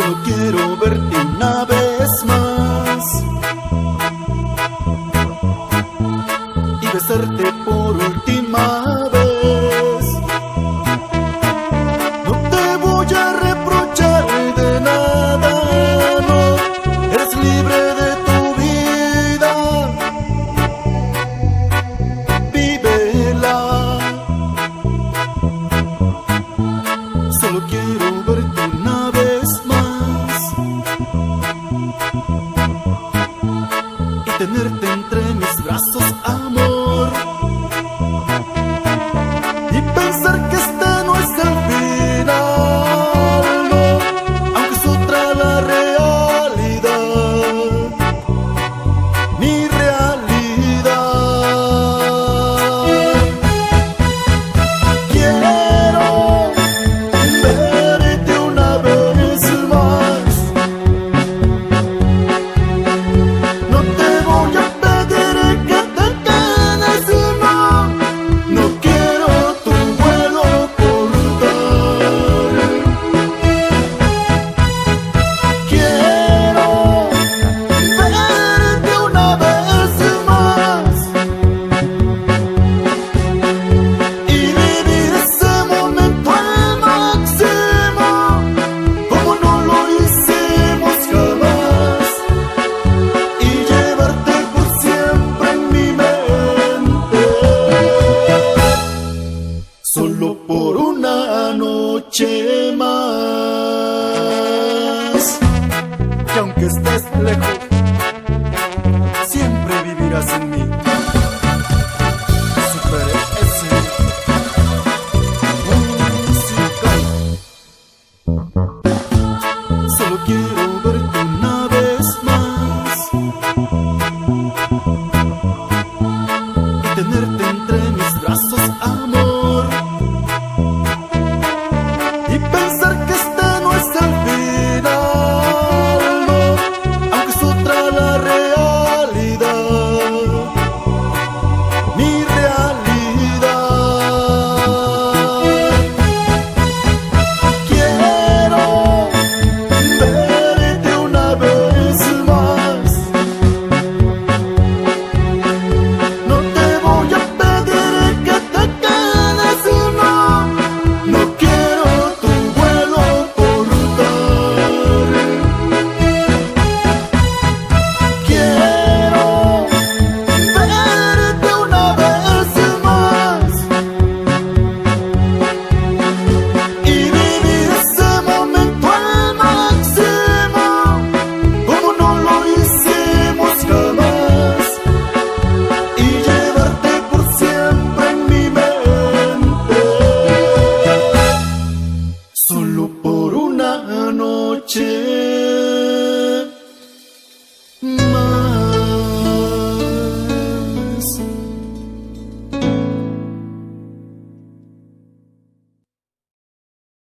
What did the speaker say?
Solo quiero verte una vez más y besarte por última vez. No te voy a reprochar de nada, no, eres libre de tu vida, vívela. Solo quiero verte una vez más y tenerte entre mis brazos, amor, y pensar que este no es el final, no, aunque es otra la realidad, mi realidad. Quiero verte una vez más. No te voy a pedir que te quedes, no, no quiero tu vuelo cortar. Quiero verte una vez más y vivir ese momento al máximo, como no lo hicimos jamás, y llevarte por siempre en mi mente, solo por una noche más. Que aunque estés lejos, siempre vivirás en mí. Super S musical. Solo quiero